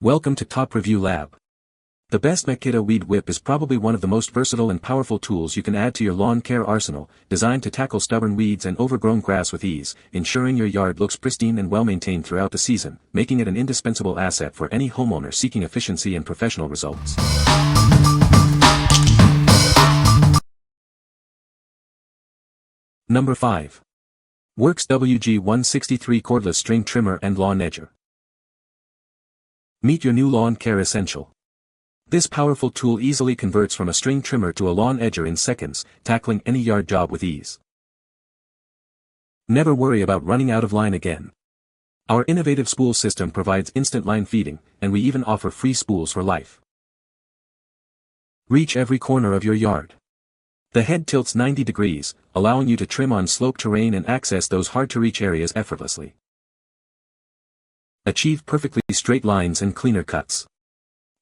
Welcome to Top Review Lab. The best Makita Weed Whip is probably one of the most versatile and powerful tools you can add to your lawn care arsenal, designed to tackle stubborn weeds and overgrown grass with ease, ensuring your yard looks pristine and well-maintained throughout the season, making it an indispensable asset for any homeowner seeking efficiency and professional results. Number 5. WORX WG163 Cordless String Trimmer and Lawn Edger. Meet your new lawn care essential. This powerful tool easily converts from a string trimmer to a lawn edger in seconds, tackling any yard job with ease. Never worry about running out of line again. Our innovative spool system provides instant line feeding, and we even offer free spools for life. Reach every corner of your yard. The head tilts 90 degrees, allowing you to trim on sloped terrain and access those hard-to-reach areas effortlessly. Achieve perfectly straight lines and cleaner cuts.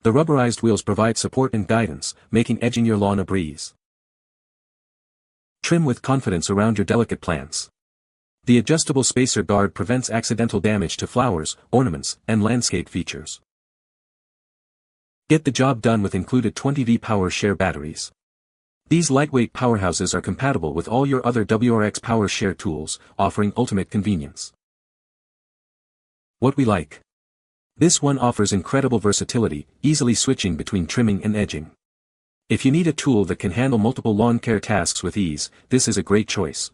The rubberized wheels provide support and guidance, making edging your lawn a breeze. Trim with confidence around your delicate plants. The adjustable spacer guard prevents accidental damage to flowers, ornaments, and landscape features. Get the job done with included 20V power share batteries. These lightweight powerhouses are compatible with all your other WORX power share tools, offering ultimate convenience. What we like. This one offers incredible versatility, easily switching between trimming and edging. If you need a tool that can handle multiple lawn care tasks with ease, this is a great choice.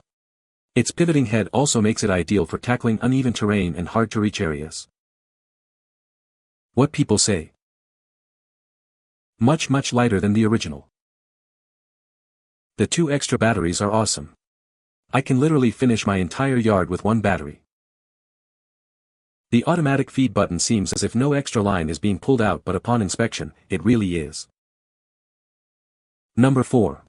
Its pivoting head also makes it ideal for tackling uneven terrain and hard-to-reach areas. What people say. Much lighter than the original. The 2 extra batteries are awesome. I can literally finish my entire yard with one battery. The automatic feed button seems as if no extra line is being pulled out, but upon inspection, it really is. Number 4.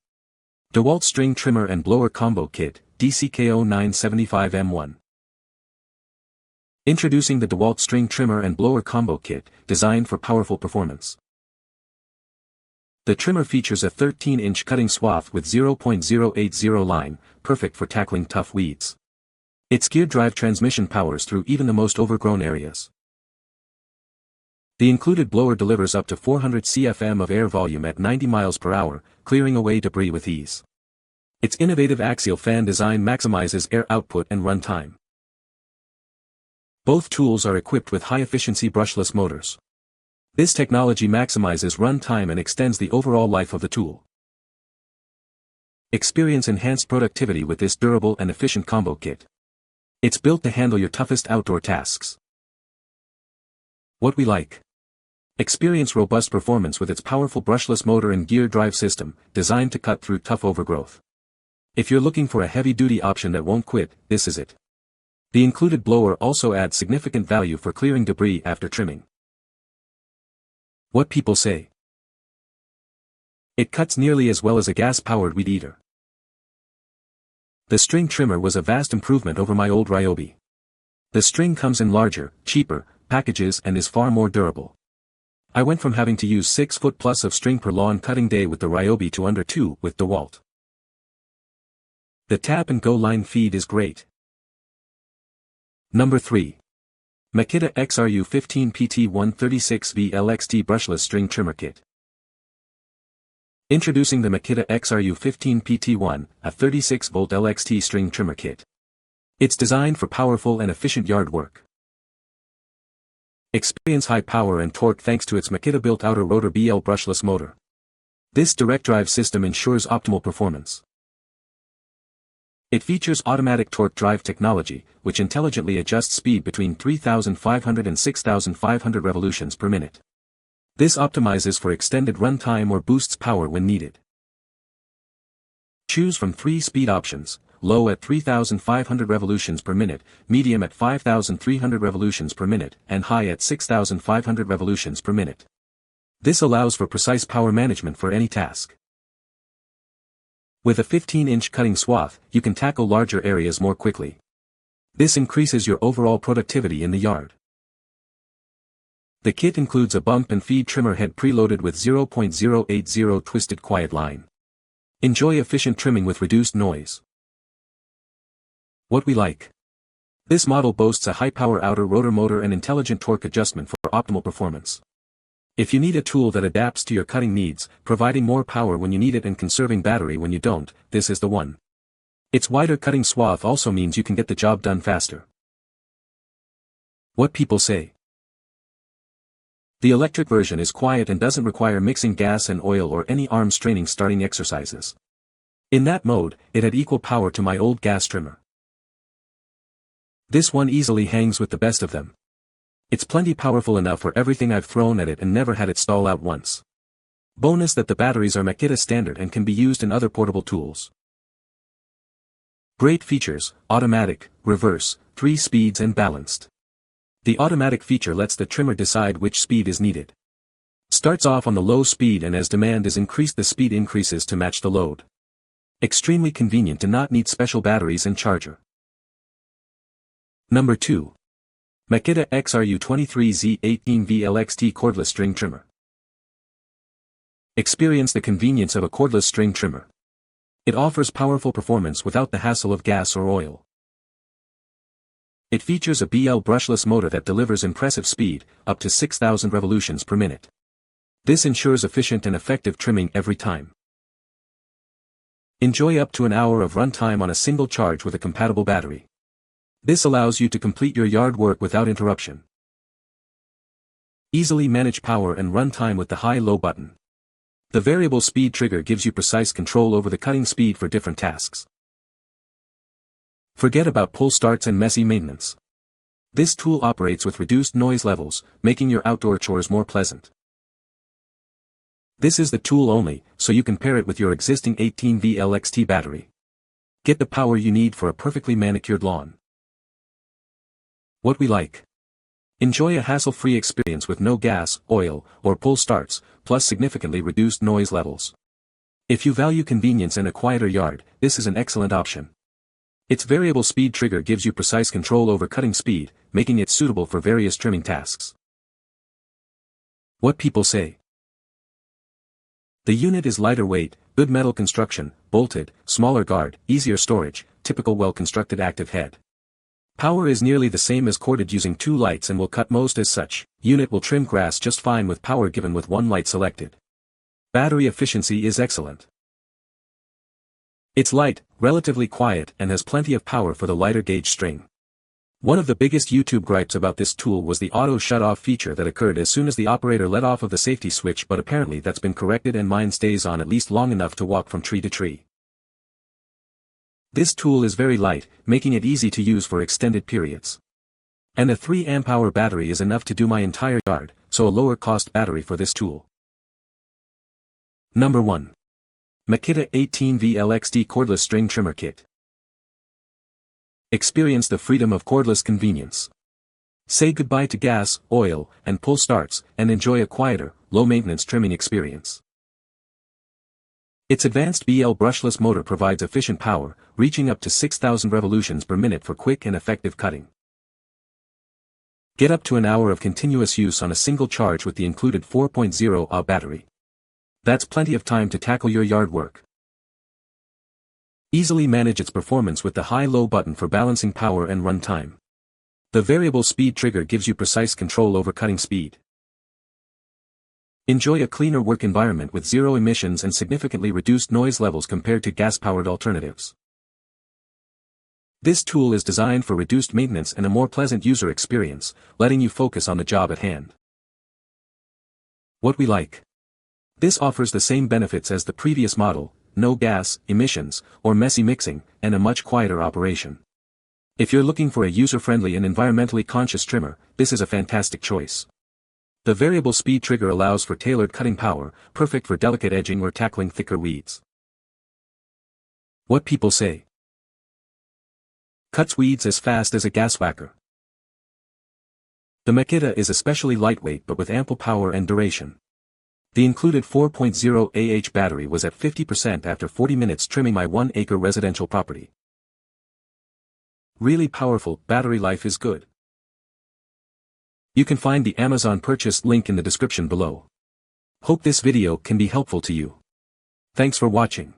DEWALT String Trimmer and Blower Combo Kit, DCKO975M1. Introducing the DEWALT String Trimmer and Blower Combo Kit, designed for powerful performance. The trimmer features a 13-inch cutting swath with 0.080 line, perfect for tackling tough weeds. Its geared drive transmission powers through even the most overgrown areas. The included blower delivers up to 400 cfm of air volume at 90 miles per hour, clearing away debris with ease. Its innovative axial fan design maximizes air output and run time. Both tools are equipped with high-efficiency brushless motors. This technology maximizes run time and extends the overall life of the tool. Experience enhanced productivity with this durable and efficient combo kit. It's built to handle your toughest outdoor tasks. What we like. Experience robust performance with its powerful brushless motor and gear drive system, designed to cut through tough overgrowth. If you're looking for a heavy-duty option that won't quit, this is it. The included blower also adds significant value for clearing debris after trimming. What people say. It cuts nearly as well as a gas-powered weed eater. The string trimmer was a vast improvement over my old Ryobi. The string comes in larger, cheaper packages and is far more durable. I went from having to use 6 foot plus of string per lawn cutting day with the Ryobi to under 2 with DEWALT. The tap-and-go line feed is great. Number 3. Makita XRU15PT136V LXT Brushless String Trimmer Kit. Introducing the Makita XRU15PT1, a 36-volt LXT string trimmer kit. It's designed for powerful and efficient yard work. Experience high power and torque thanks to its Makita-built outer rotor BL brushless motor. This direct drive system ensures optimal performance. It features automatic torque drive technology, which intelligently adjusts speed between 3,500 and 6,500 revolutions per minute. This optimizes for extended run time or boosts power when needed. Choose from 3 speed options: low at 3,500 revolutions per minute, medium at 5,300 revolutions per minute, and high at 6,500 revolutions per minute. This allows for precise power management for any task. With a 15-inch cutting swath, you can tackle larger areas more quickly. This increases your overall productivity in the yard. The kit includes a bump and feed trimmer head preloaded with 0.080 twisted quiet line. Enjoy efficient trimming with reduced noise. What we like. This model boasts a high-power outer rotor motor and intelligent torque adjustment for optimal performance. If you need a tool that adapts to your cutting needs, providing more power when you need it and conserving battery when you don't, this is the one. Its wider cutting swath also means you can get the job done faster. What people say. The electric version is quiet and doesn't require mixing gas and oil or any arm straining starting exercises. In that mode, it had equal power to my old gas trimmer. This one easily hangs with the best of them. It's plenty powerful enough for everything I've thrown at it and never had it stall out once. Bonus that the batteries are Makita standard and can be used in other portable tools. Great features: automatic, reverse, 3 speeds and balanced. The automatic feature lets the trimmer decide which speed is needed. Starts off on the low speed and as demand is increased the speed increases to match the load. Extremely convenient to not need special batteries and charger. Number 2. Makita XRU23Z18V LXT Cordless String Trimmer. Experience the convenience of a cordless string trimmer. It offers powerful performance without the hassle of gas or oil. It features a brushless motor that delivers impressive speed, up to 6,000 revolutions per minute. This ensures efficient and effective trimming every time. Enjoy up to an hour of runtime on a single charge with a compatible battery. This allows you to complete your yard work without interruption. Easily manage power and runtime with the high-low button. The variable speed trigger gives you precise control over the cutting speed for different tasks. Forget about pull starts and messy maintenance. This tool operates with reduced noise levels, making your outdoor chores more pleasant. This is the tool only, so you can pair it with your existing 18V LXT battery. Get the power you need for a perfectly manicured lawn. What we like. Enjoy a hassle-free experience with no gas, oil, or pull starts, plus significantly reduced noise levels. If you value convenience and a quieter yard, this is an excellent option. Its variable speed trigger gives you precise control over cutting speed, making it suitable for various trimming tasks. What people say. The unit is lighter weight, good metal construction, bolted, smaller guard, easier storage, typical well-constructed active head. Power is nearly the same as corded using 2 lights and will cut most as such. Unit will trim grass just fine with power given with 1 light selected. Battery efficiency is excellent. It's light, relatively quiet and has plenty of power for the lighter gauge string. One of the biggest YouTube gripes about this tool was the auto shut-off feature that occurred as soon as the operator let off of the safety switch, but apparently that's been corrected and mine stays on at least long enough to walk from tree to tree. This tool is very light, making it easy to use for extended periods. And a 3 amp-hour battery is enough to do my entire yard, so a lower cost battery for this tool. Number 1. Makita 18V LXT Cordless String Trimmer Kit. Experience the freedom of cordless convenience. Say goodbye to gas, oil, and pull starts, and enjoy a quieter, low-maintenance trimming experience. Its advanced brushless motor provides efficient power, reaching up to 6,000 revolutions per minute for quick and effective cutting. Get up to an hour of continuous use on a single charge with the included 4.0 Ah battery. That's plenty of time to tackle your yard work. Easily manage its performance with the high-low button for balancing power and run time. The variable speed trigger gives you precise control over cutting speed. Enjoy a cleaner work environment with 0 emissions and significantly reduced noise levels compared to gas-powered alternatives. This tool is designed for reduced maintenance and a more pleasant user experience, letting you focus on the job at hand. What we like. This offers the same benefits as the previous model: no gas, emissions, or messy mixing, and a much quieter operation. If you're looking for a user-friendly and environmentally conscious trimmer, this is a fantastic choice. The variable speed trigger allows for tailored cutting power, perfect for delicate edging or tackling thicker weeds. What people say. Cuts weeds as fast as a gas whacker. The Makita is especially lightweight but with ample power and duration. The included 4.0 Ah battery was at 50% after 40 minutes trimming my 1-acre residential property. Really powerful, battery life is good. You can find the Amazon purchase link in the description below. Hope this video can be helpful to you. Thanks for watching.